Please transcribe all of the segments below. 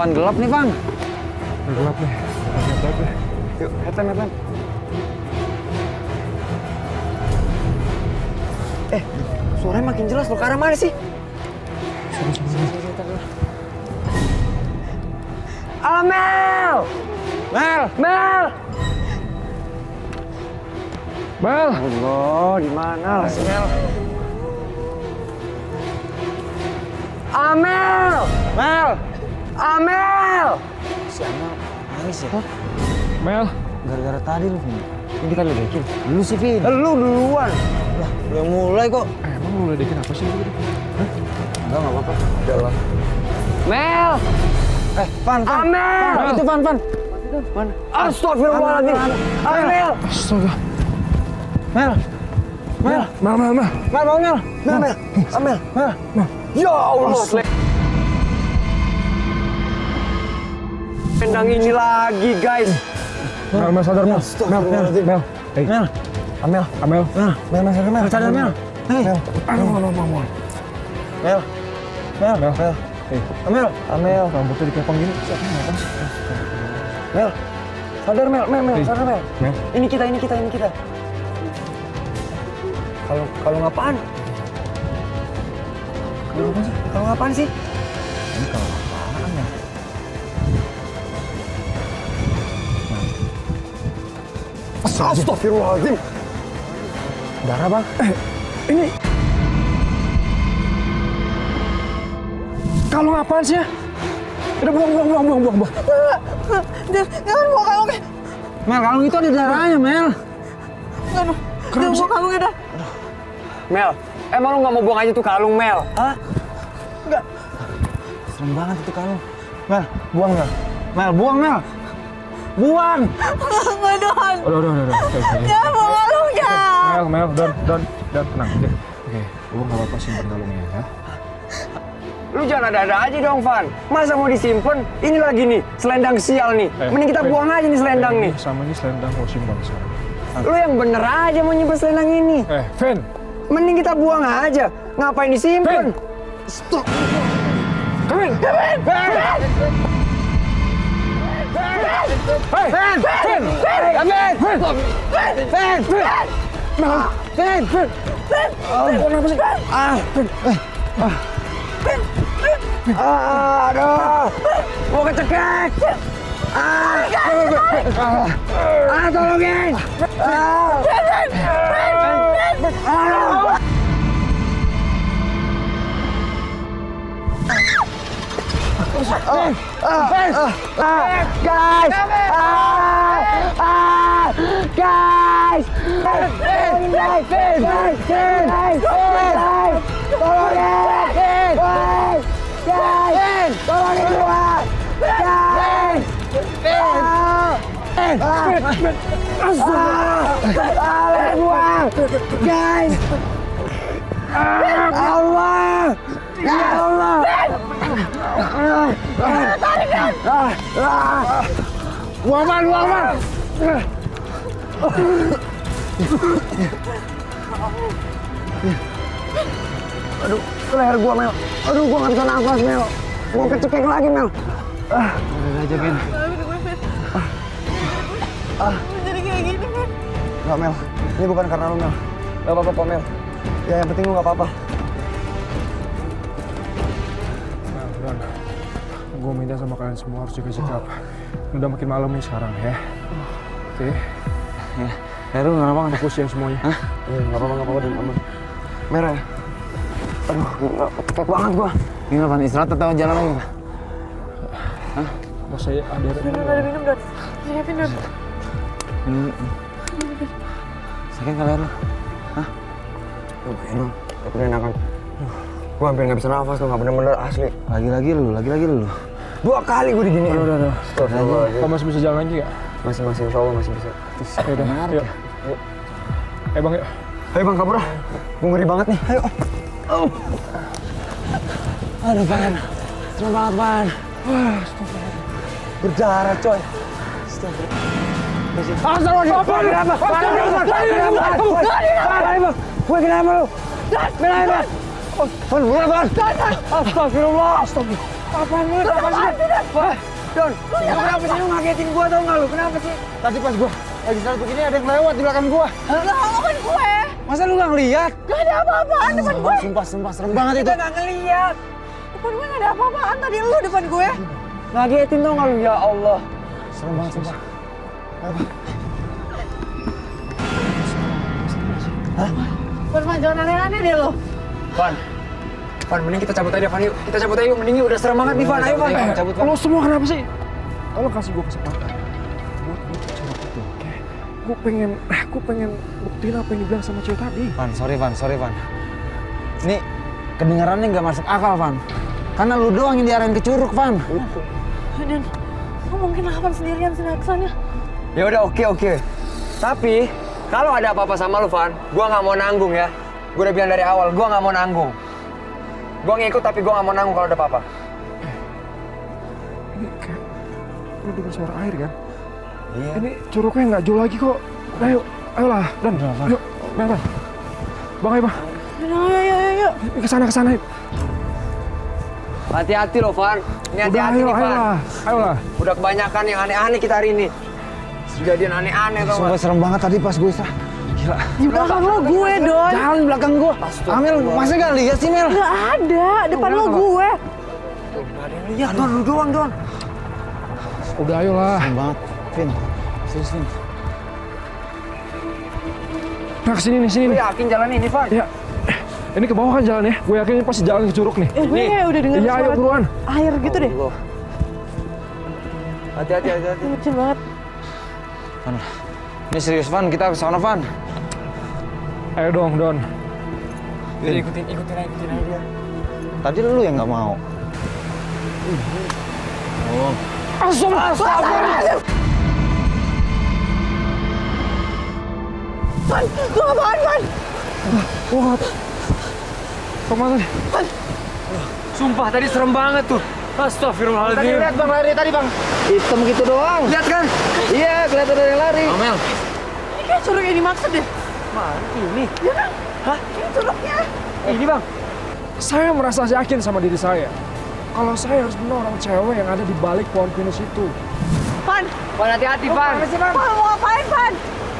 Van, gelap nih, Van. Gelap nih. Gelap nih. Yuk, headlamp. Suaranya makin jelas loh. Ke arah mana sih? Mel! Allah, di mana lah si Mel? Amel! Si Amel nangis ya? Mel. Gara-gara tadi lu, Vin. Ini kita ledekin. Lu sih, Vin. Lu duluan. Lah, udah mulai kok. Emang lu ledekin apa sih? Enggak apa-apa. Udah lah. Mel! Van. Amel! Itu Van. Astagfirullahaladzim. Amel! Astaga. Mel. Ya Allah. Selendang ini lagi, guys. Mel, sadar, Mel. Mel. Hey. Amel. Sadar, Mel. Hey. Aduh. Mel. Hey. Amel. Rambutnya dikepang gini. Siapa yang ngepang sih? Mel. Sadar, Mel. Hey. Sadar, Mel. Mel. Ini kita. Kalau ngapaan? Kalau ngapaan sih? Ini kalau apaan ya? Astagfirullahaladzim. Darah, Bang. Ini. Kalau apaan sih ya? Udah buang. Jangan bawa kalungnya. Mel, kalung itu ada darahnya, Mel. Aduh, jangan bawa kalungnya dah. Mel, emang lu nggak mau buang aja tuh kalung, Mel? Hah? Enggak. Serem banget itu kalung. Mel, buang, Mel. Buang. Enggak, Don. Udah. Jangan bawa kalungnya. Mel, Don, tenang. Oke, lu nggak apa-apa simpen kalungnya ya. Lu jangan ada-ada aja dong, Van. Masa mau disimpan? Ini lagi nih, selendang sial nih. Mending kita buang aja nih selendang nih. Sama ini selendang lo simpan sekarang. Lu yang bener aja mau nyimpen selendang ini. Vin. Mending kita buang aja. Ngapain disimpan? Stop. Kevin. Aduh, gua kecekek. Tolongin. Guys! Tolongin gua! Guys! Allah! Ya Allah! Gua aman! Aduh, ke leher gua, Mel. Aduh, gua nggak bisa nafas, Mel. Gua kecekek lagi, Mel. Udah aja, Vin. Jadi kayak gini, Vin. Nggak, Mel. Ini bukan karena lu, Mel. Nggak apa-apa kok, Mel. Ya, yang penting lu nggak apa-apa. Don, gue minta sama kalian semua harus jaga sikap. Udah makin malam nih sekarang ya. Oke. Ya, Heru kenapa nggak fokus ya semuanya? Hah? Nggak apa-apa, dan aman. Merah ya? Aduh, kecekek banget gua. Gimana, Van? Istirahat atau jalan lagi, Pak? Hah? Mau saya ada minum, Don. Siapin, Don. Sakit kali lu? Hah? Enak. Tapi enakan. Gua hampir nggak bisa nafas tuh, nggak bener-bener asli. Lagi-lagi lu. 2 kali gua diginiin. Udah. Kamu masih bisa jalan lagi nggak? Masih, insya Allah masih bisa. Udah, yuk. Bang, yuk. Ayo, Bang, kabur ah. Gua ngeri banget nih. Ayo. Aduh, Van. Serem banget, Van. Berdarah, coy. Kenapa lu? Astagfirullah. Apaan lu? Apa sih? Wah, Don, lu kenapa sih lu ngagetin gua tau nggak lu? Kenapa sih? Tadi pas gua lagi jalan begini ada yang lewat di belakang gua. Lah, kan gue. Masa lu nggak ngeliat? Gak ada apa-apaan depan gue. Sumpah serem banget itu. Kita nggak ngeliat. Depan gue gak ada apa-apaan. Tadi lu depan gue. Ngagetin tau nggak lu? Ya Allah. Serem banget sumpah. Van, jangan aneh-aneh deh lo. Van, mending kita cabut aja, Van, yuk. Kita cabut aja yuk, mending yuk. Udah serem banget nih, Van. Ayo, Van. Cabut, Van. Lo semua kenapa sih? Tolong kasih gua kesempatan buat curug itu, oke? Gue pengen buktiin apa yang dibilang sama cewek tadi. Van, sorry, Van. Ini kedengarannya nggak masuk akal, Van. Karena lu doang yang diarahin ke curug, Van. Dan lo mungkin Van sendirian kesannya. Ya udah, oke. Tapi kalau ada apa-apa sama lu, Van, gua nggak mau nanggung ya. Gua udah bilang dari awal, gua nggak mau nanggung. Gua ngikut tapi gua nggak mau nanggung kalau ada apa-apa. Ini kayak lo dengar suara air kan? Iya. Ini curugnya nggak jauh lagi kok. Ayolah, Dan. Yuk, Bang. Bang, ayo, Bang. Ayo. Kesana yuk. Hati-hati loh, Van. Ini Udah, hati-hati nih, Van. ayolah. Udah kebanyakan yang aneh-aneh kita hari ini. Kejadian aneh-aneh tau Sumpah nggak? serem banget tadi pas gue istirahat. Gila. Di belakang lo gue, Don. Jangan di belakang gue. Amel, masa gak lihat sih, Mel? Gak ada. Depan lo gue. Lihat, Don, lu doang, Don. Udah, ayolah. Serem banget, Vin. Serius, Vin. Nah, sini Gue nih. yakin jalan ini, Van. Ya. Ini ke bawah kan jalan ya? Gue yakin ini pasti jalan ke curug nih. Gue udah dengar Iya, ayo buruan. air gitu deh. Allah. Hati-hati. Lucu banget. Van, ini serius, Van. Kita ke sana, Van. Ayo dong, Don. Ikutin aja dia. Tadi lu yang nggak mau. Astagfirullah. Van, gue apaan, Van? Wah. Kemana nih? Sumpah, tadi serem banget tuh. Astagfirullahaladzim. Lihat Bang, lari tadi Bang. Hitam gitu doang. Lihat kan? Iya, kelihatan ada yang lari. Amel. Ini kayak curug yang dimaksud deh. Mana ini? Ya kan? Hah? Ini curugnya. Ini, Bang. Saya merasa yakin sama diri saya. Kalau saya harus menolong cewek yang ada di balik pohon pinus itu. Van, Van, hati-hati, Van. Van mau ngapain, Van?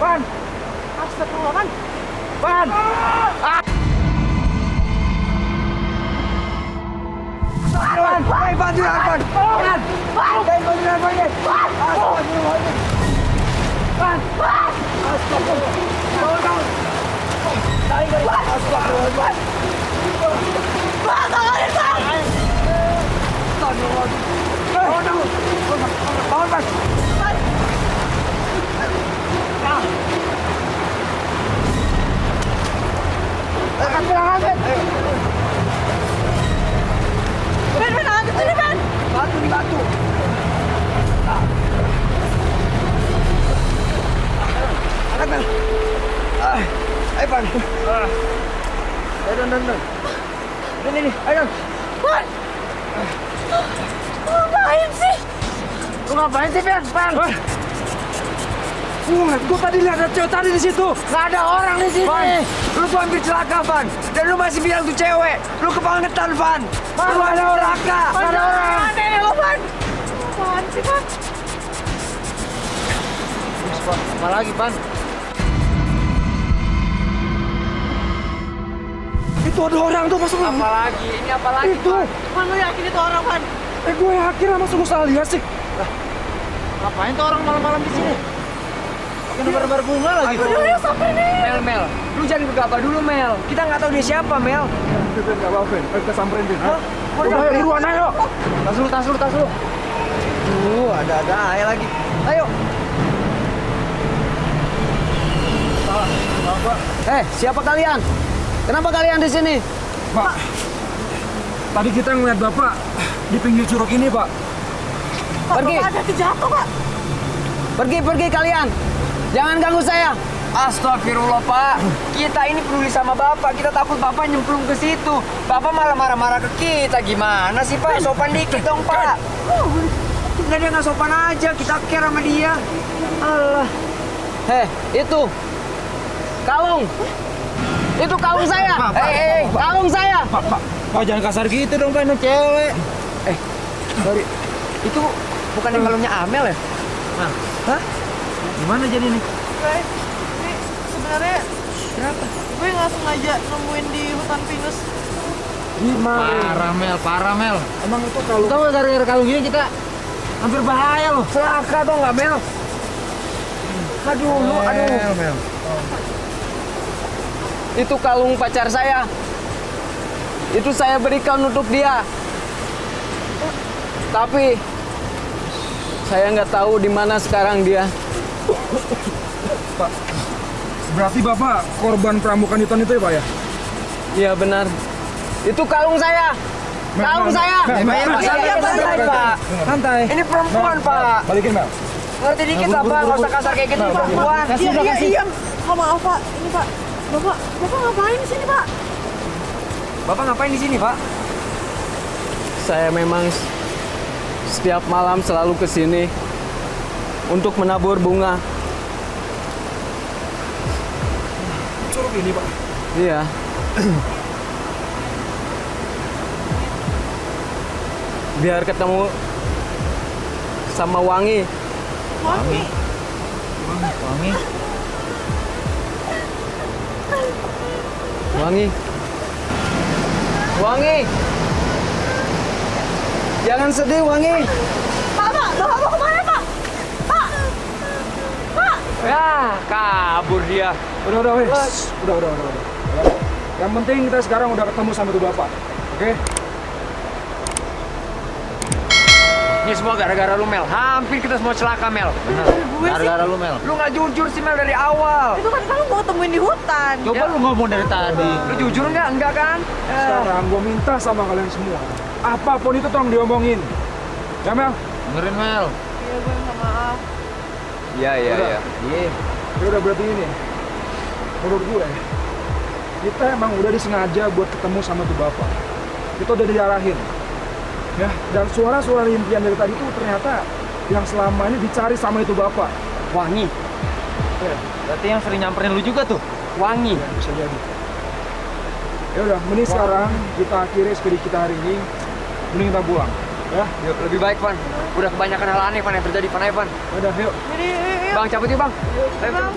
Van. Astagfirullah, Van. Van. Van, bantuin, Van. Van. Bantuin, Van. Ben, angkat sini, Ben. Batu. Angkat, Mel. Ayo, Van. Ayo, Don. Ini. Ayo, Don. Van. Lu ngapain sih, Ben? Van. Gue tadi lihat ada cewek tadi di situ. Gak ada orang di sini. Van, lu tuh hampir celaka, Van. Dan lu masih bilang tuh cewek. Lu kebangetan, Van. Lu ada celaka. Gak ada orang. Aneh lo, Van. Apaan sih, Van? Apa lagi, Van? Itu ada orang tuh masuk. Apalagi? Ini apalagi, Itu. Van? Van, lu yakin itu orang, Van? Gue yakin lah, masa gue salah lihat sih. Ngapain tuh orang malam-malam di sini? Pakai nebar-nebar bunga lagi. Udah, yuk sampai nih. Mel. Lu jangan gegabah dulu, Mel. Kita nggak tahu dia siapa, Mel. Ben, nggak apa-apa, Ben. Ayo kita samperin, Ben. Hah? Udah, ayo buruan, ayo. Tas lu. Ada aja lagi. Ayo. Siapa kalian? Kenapa kalian di sini? Pak, tadi kita ngeliat Bapak di pinggir curug ini, Pak. Pergi. Bapak ada kejatuh, Pak. Pergi kalian. Jangan ganggu saya. Astagfirullah, Pak. Kita ini peduli sama Bapak. Kita takut Bapak nyemplung ke situ. Bapak malah marah-marah ke kita. Gimana sih, Pak? Sopan dikit dong, Pak. Enggak, dia nggak sopan aja. Kita care sama dia. Allah. Itu. Kalung. Itu kalung saya. Kalung saya. Pak, jangan kasar gitu dong, Pak. Ini cewek. Dari Itu bukannya kalungnya Amel ya? Nah, Hah? gimana jadi nih? Guys, ini sebenarnya Kenapa? gue nggak sengaja nemuin di hutan pinus. gimana? Parah Mel. Emang itu kalau Tahu nggak gara-gara kalung gini kita hampir bahaya loh. Celaka dong nggak Mel? Aduh. Mel. Itu kalung pacar saya. Itu saya berikan untuk dia. Tapi saya nggak tahu di mana sekarang dia. berarti Bapak korban perampokan hutan itu ya, Pak ya? Iya benar. Itu kalung saya. Kalung saya. Iya, santai, Pak. Santai. Ini perempuan, Pak. Balikin, Mel. Ngerti dikit lah, Pak. Nggak usah kasar kayak gitu, perempuan. Iya. Oh, maaf Pak, ini Pak. Bapak ngapain di sini Pak? Bapak ngapain di sini, Pak? Saya memang setiap malam selalu ke sini untuk menabur bunga. Curug ini, Pak. Iya. Biar ketemu sama Wangi. Wangi. Wangi. Wangi. Jangan sedih, Wangi. Bapak mau kemana Pak? Pak. Ya, kabur dia. Udah, wes. Udah. Yang penting kita sekarang udah ketemu sama tuh Bapak. Oke? Ini semua gara-gara lu, Mel. Hampir kita semua celaka, Mel. Gue sih. Gara-gara lu Mel. Lu nggak jujur sih, Mel, dari awal. Itu kan kamu mau temuin di hutan. Coba lu ngomong dari tadi. Lu jujur nggak? Enggak kan? Sekarang gue minta sama kalian semua. Apapun itu tolong diomongin. Ya, Mel? Dengerin Mel. Iya, gue minta maaf. Iya. Iya. Ya udah berarti ini. Menurut gue, kita emang udah disengaja buat ketemu sama tuh Bapak. Kita udah diarahin. Ya, dan suara-suara impian dari tadi itu ternyata yang selama ini dicari sama itu Bapak. Wangi. Ya, Berarti yang sering nyamperin lu juga tuh. Wangi. ya bisa jadi. Ya udah, mending sekarang kita akhiri ekspedisi kita hari ini. Mending kita pulang. Ya, Yuk, lebih baik, Van. Udah kebanyakan hal aneh, Van, yang terjadi, Van Evan. udah, yuk. Jadi, yuk. Bang, cabut yuk, Bang. Bang.